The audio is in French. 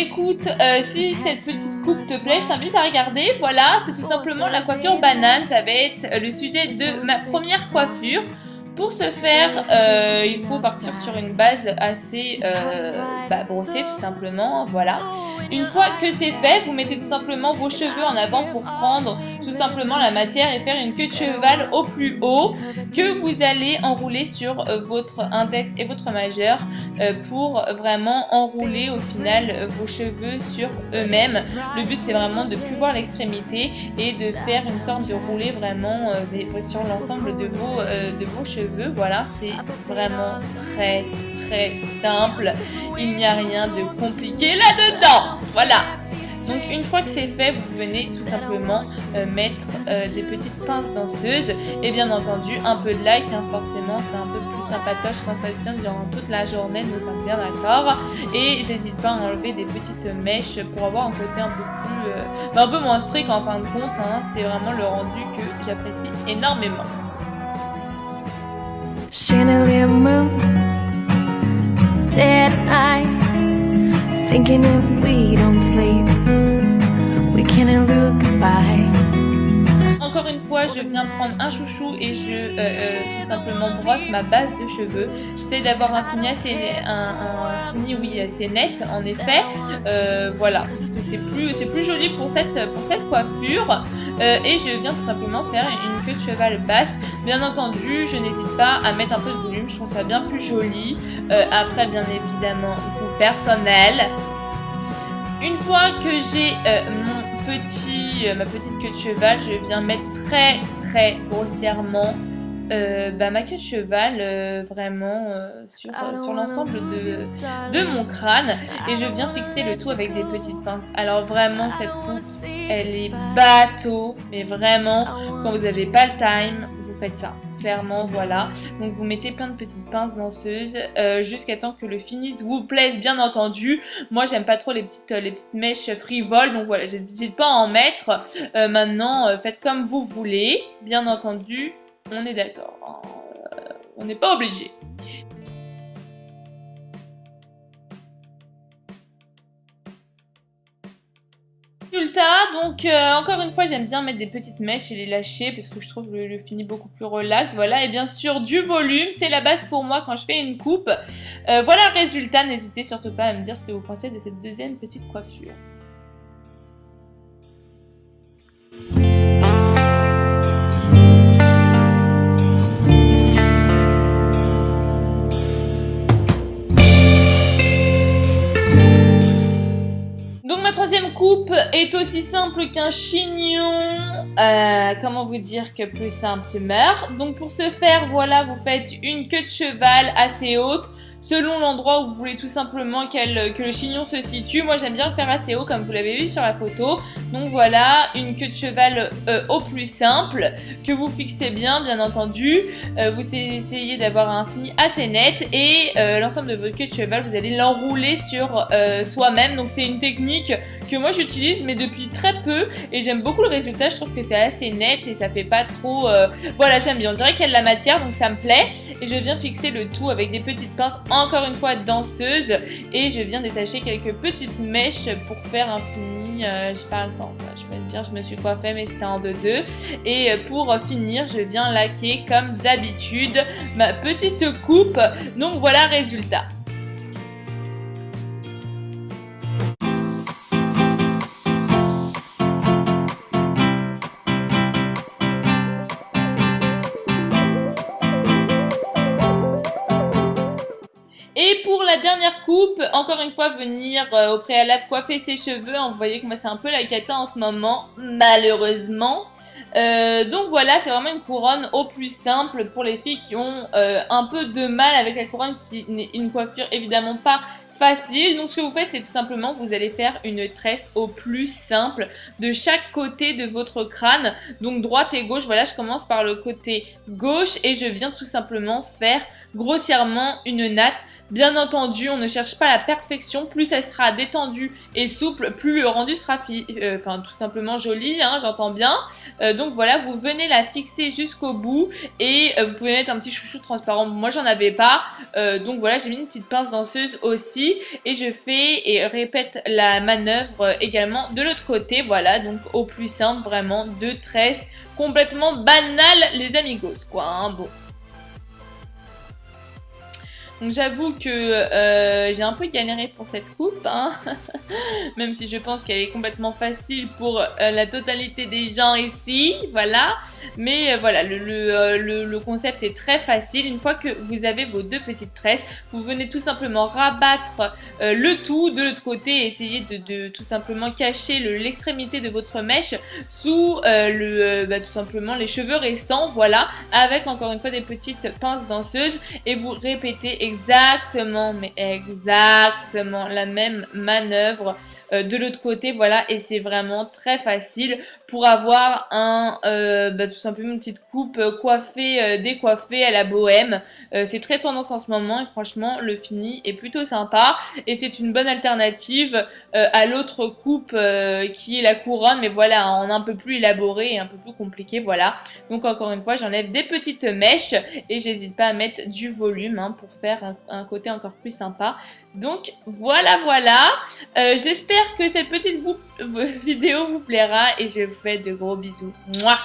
écoute, si cette petite coupe te plaît, je t'invite à regarder. Voilà, c'est tout simplement la coiffure banane. Ça va être le sujet de ma première coiffure. Pour ce faire, il faut partir sur une base assez brossée tout simplement, voilà. Une fois que c'est fait, vous mettez tout simplement vos cheveux en avant pour prendre tout simplement la matière et faire une queue de cheval au plus haut que vous allez enrouler sur votre index et votre majeur pour vraiment enrouler au final vos cheveux sur eux-mêmes. Le but c'est vraiment de plus voir l'extrémité et de faire une sorte de roulé vraiment sur l'ensemble de vos cheveux. Voilà, c'est vraiment très simple. Il n'y a rien de compliqué là-dedans. Voilà. Donc une fois que c'est fait, vous venez tout simplement mettre des petites pinces danseuses et bien entendu un peu de like, hein, forcément c'est un peu plus sympatoche quand ça tient durant toute la journée, nous sommes bien d'accord. Et j'hésite pas à enlever des petites mèches pour avoir un côté un peu plus, un peu moins strict en fin de compte, hein. C'est vraiment le rendu que j'apprécie énormément. Chandelier moon, dead eye, thinking if we don't sleep, we can't look goodbye. Encore une fois, je viens prendre un chouchou et je tout simplement brosse ma base de cheveux. J'essaie d'avoir un fini assez, assez net en effet. Voilà, parce que c'est plus joli pour cette coiffure. Et je viens tout simplement faire une queue de cheval basse. Bien entendu, je n'hésite pas à mettre un peu de volume, je trouve ça bien plus joli. Après, bien évidemment, goût personnel. Une fois que j'ai ma petite queue de cheval, je viens mettre très grossièrement ma queue de cheval vraiment sur l'ensemble de mon crâne et je viens fixer le tout avec des petites pinces. Alors vraiment cette coupe elle est bateau, mais vraiment quand vous n'avez pas le time vous faites ça. Clairement, voilà. Donc vous mettez plein de petites pinces danseuses jusqu'à temps que le finish vous plaise, bien entendu. Moi, j'aime pas trop les petites mèches frivoles, donc voilà, j'hésite pas à en mettre. Maintenant, faites comme vous voulez. Bien entendu, on est d'accord. On n'est pas obligé. Résultat, donc encore une fois j'aime bien mettre des petites mèches et les lâcher parce que je trouve le fini beaucoup plus relax, voilà, et bien sûr du volume, c'est la base pour moi quand je fais une coupe. Voilà le résultat, n'hésitez surtout pas à me dire ce que vous pensez de cette deuxième petite coiffure. Ma troisième coupe est aussi simple qu'un chignon. Comment vous dire que plus simple tu meurs. Donc pour ce faire, voilà, vous faites une queue de cheval assez haute selon l'endroit où vous voulez tout simplement que le chignon se situe. Moi j'aime bien le faire assez haut comme vous l'avez vu sur la photo. Donc voilà, une queue de cheval au plus simple que vous fixez bien entendu. Vous essayez d'avoir un fini assez net et l'ensemble de votre queue de cheval vous allez l'enrouler sur soi-même. Donc c'est une technique que moi j'utilise mais depuis très peu et j'aime beaucoup le résultat. Je trouve que c'est assez net et ça fait pas trop... Voilà, j'aime bien, on dirait qu'il y a de la matière donc ça me plaît. Et je viens fixer le tout avec des petites pinces encore une fois danseuses et je viens détacher quelques petites mèches pour faire un fini. J'ai pas le temps, je peux te dire, je me suis coiffée mais c'était en 2-2 et pour finir je viens laquer comme d'habitude ma petite coupe. Donc voilà le résultat. Et pour la dernière coupe, encore une fois, venir au préalable coiffer ses cheveux. Vous voyez que moi, c'est un peu la cata en ce moment, malheureusement. Donc voilà, c'est vraiment une couronne au plus simple pour les filles qui ont un peu de mal avec la couronne, qui n'est une coiffure évidemment pas facile. Donc ce que vous faites, c'est tout simplement, vous allez faire une tresse au plus simple de chaque côté de votre crâne. Donc droite et gauche, voilà, je commence par le côté gauche et je viens tout simplement faire grossièrement une natte Bien entendu, on ne cherche pas la perfection, plus elle sera détendue et souple, plus le rendu sera tout simplement joli, hein, j'entends bien. Donc voilà, vous venez la fixer jusqu'au bout et vous pouvez mettre un petit chouchou transparent. Moi j'en avais pas, donc voilà, j'ai mis une petite pince danseuse aussi et je fais et répète la manœuvre également de l'autre côté. Voilà, donc au plus simple, vraiment 2 tresses complètement banales les amigos quoi, hein, bon. Donc j'avoue que j'ai un peu galéré pour cette coupe, hein. Même si je pense qu'elle est complètement facile pour la totalité des gens ici, voilà. Mais voilà, le concept est très facile. Une fois que vous avez vos 2 petites tresses, vous venez tout simplement rabattre le tout de l'autre côté et essayer de tout simplement cacher l'extrémité de votre mèche sous tout simplement les cheveux restants, voilà, avec encore une fois des petites pinces danseuses et vous répétez exactement, mais exactement la même manœuvre de l'autre côté, voilà, et c'est vraiment très facile pour avoir tout simplement une petite coupe coiffée, décoiffée à la bohème. C'est très tendance en ce moment et franchement le fini est plutôt sympa et c'est une bonne alternative à l'autre coupe qui est la couronne, mais voilà, en un peu plus élaboré et un peu plus compliqué, voilà. Donc encore une fois, j'enlève des petites mèches et j'hésite pas à mettre du volume, hein, pour faire un côté encore plus sympa. Donc voilà, j'espère que cette petite vidéo vous plaira et je vous fais de gros bisous. Mouah.